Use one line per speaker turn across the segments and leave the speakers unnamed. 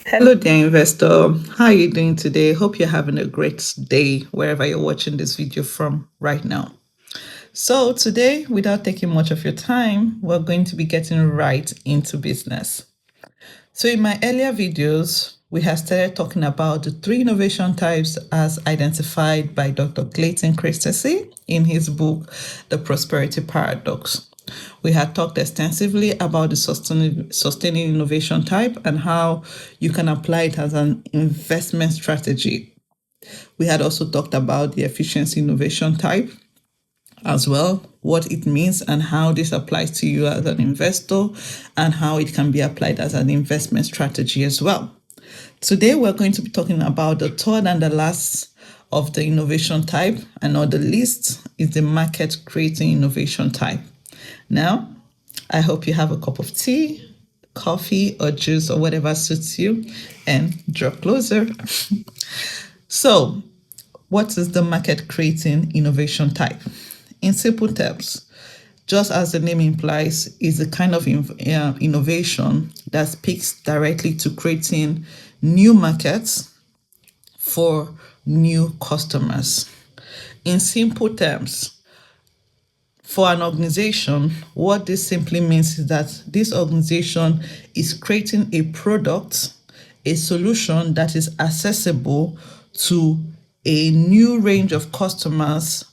Hello dear investor. How are you doing today? Hope you're having a great day wherever you're watching this video from right now. So today, without taking much of your time, we're going to be getting right into business. So in my earlier videos, we have started talking about the three innovation types as identified by Dr. Clayton Christensen in his book, The Prosperity Paradox. We had talked extensively about the sustaining innovation type and how you can apply it as an investment strategy. We had also talked about the efficiency innovation type as well, what it means and how this applies to you as an investor and how it can be applied as an investment strategy as well. Today, we're going to be talking about the third and the last of the innovation type, and on the list is the market creating innovation type. Now, I hope you have a cup of tea, coffee, or juice, or whatever suits you, and draw closer. So, what is the market creating innovation type? In simple terms, just as the name implies, is a kind of innovation that speaks directly to creating new markets for new customers. In simple terms, for an organization, what this simply means is that this organization is creating a product, a solution that is accessible to a new range of customers.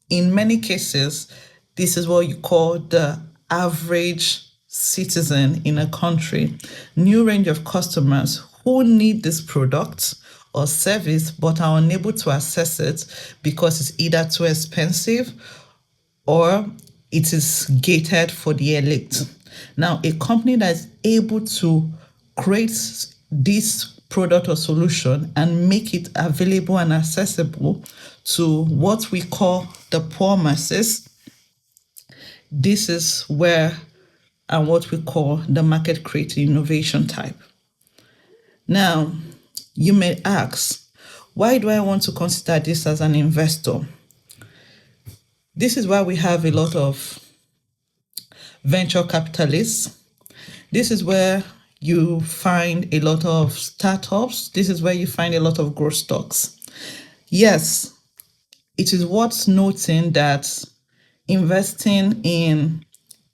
In many cases, this is what you call the average citizen in a country. New range of customers who need this product or service but are unable to access it because it's either too expensive or it is gated for the elite. Now, a company that is able to create this product or solution and make it available and accessible to what we call the poor masses, this is where and what we call the market creating innovation type. Now, you may ask, why do I want to consider this as an investor? This is why we have a lot of venture capitalists. This is where you find a lot of startups. This is where you find a lot of growth stocks. Yes, it is worth noting that investing in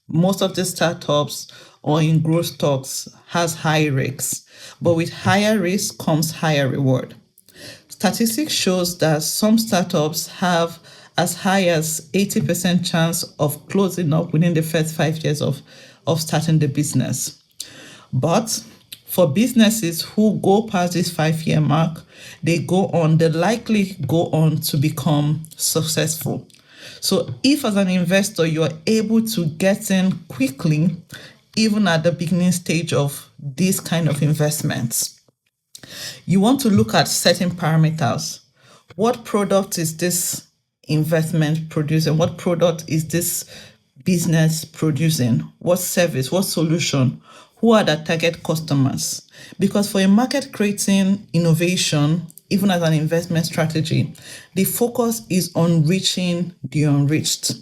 most of the startups or in growth stocks has high risks, but with higher risk comes higher reward. Statistics shows that some startups have as high as 80% chance of closing up within the first 5 years of starting the business. But for businesses who go past this 5 year mark, they likely go on to become successful. So if as an investor you are able to get in quickly, even at the beginning stage of this kind of investments, you want to look at certain parameters. What product is this investment producing? What product is this business producing? What service? What solution? Who are the target customers? Because for a market creating innovation, even as an investment strategy, the focus is on reaching the unreached.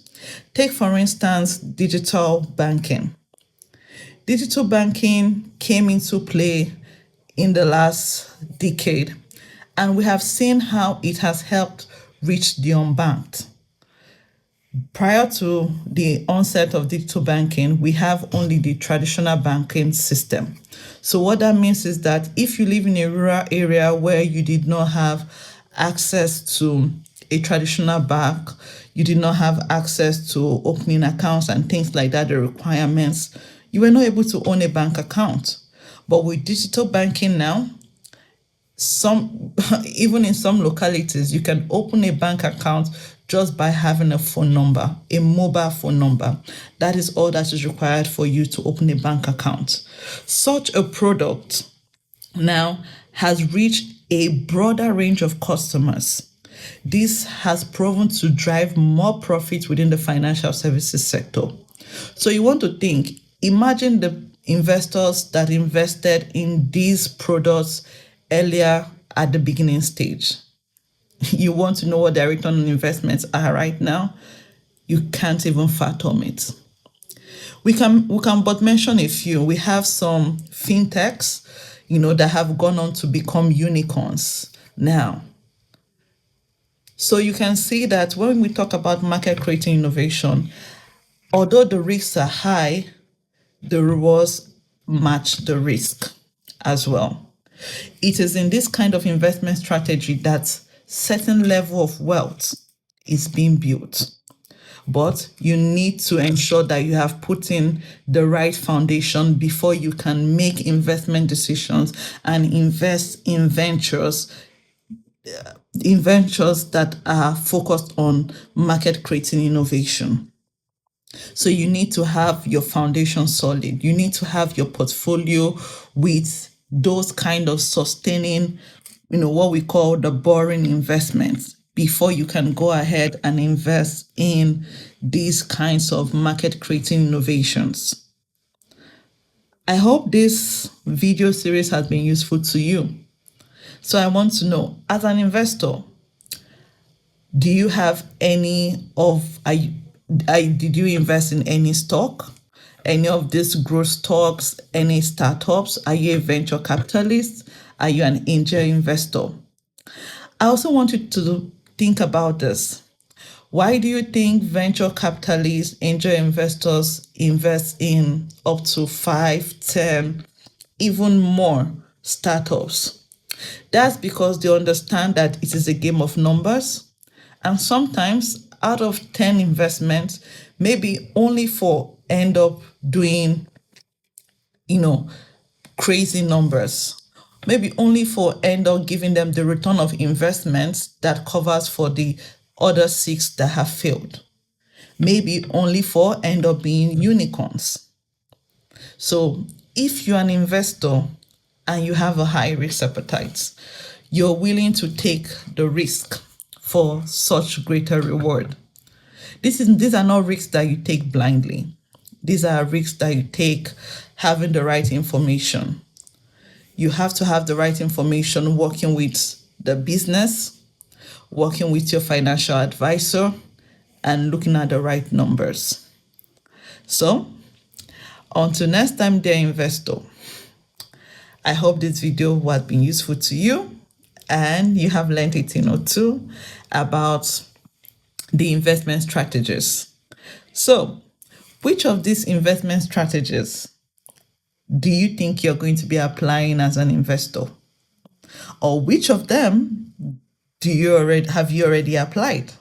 Take, for instance, digital banking. Digital banking came into play in the last decade, and we have seen how it has helped reach the unbanked. Prior to the onset of digital banking, we have only the traditional banking system. So, what that means is that if you live in a rural area where you did not have access to a traditional bank, you did not have access to opening accounts and things like that, the requirements, you were not able to own a bank account. But with digital banking now, some even in some localities, you can open a bank account just by having a phone number, a mobile phone number. That is all that is required for you to open a bank account. Such a product now has reached a broader range of customers. This has proven to drive more profit within the financial services sector. So you want to think, imagine the investors that invested in these products earlier at the beginning stage. You want to know what their return on investments are right now? You can't even fathom it. We can but mention a few. We have some fintechs. that have gone on to become unicorns now. So you can see that when we talk about market creating innovation, although the risks are high, the rewards match the risk as well. It is in this kind of investment strategy that certain level of wealth is being built. But you need to ensure that you have put in the right foundation before you can make investment decisions and invest in ventures that are focused on market creating innovation. So you need to have your foundation solid. You need to have your portfolio with those kind of sustaining, what we call the boring investments before you can go ahead and invest in these kinds of market creating innovations. I hope this video series has been useful to you. So I want to know, as an investor, do you have did you invest in any stock? Any of these growth stocks, any startups? Are you a venture capitalist? Are you an angel investor? I also want you to think about this. Why do you think venture capitalists, angel investors invest in up to 5, 10, even more startups? That's because they understand that it is a game of numbers. And sometimes out of 10 investments, maybe only 4 end up doing, crazy numbers. Maybe only 4 end up giving them the return of investments that covers for the other 6 that have failed. Maybe only 4 end up being unicorns. So if you're an investor and you have a high risk appetite, you're willing to take the risk for such greater reward. These are not risks that you take blindly. These are risks that you take having the right information. You have to have the right information working with the business, working with your financial advisor, and looking at the right numbers. So, until next time, dear investor, I hope this video has been useful to you and you have learned a thing or two about the investment strategies. So, which of these investment strategies do you think you're going to be applying as an investor? Or which of them have you already applied?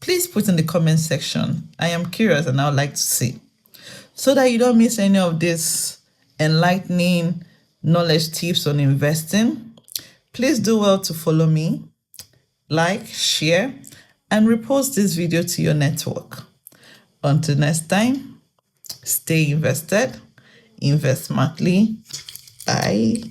Please put in the comment section. I am curious and I would like to see. So that you don't miss any of these enlightening knowledge tips on investing, please do well to follow me, like, share, and repost this video to your network. Until next time, stay invested, invest smartly. Bye.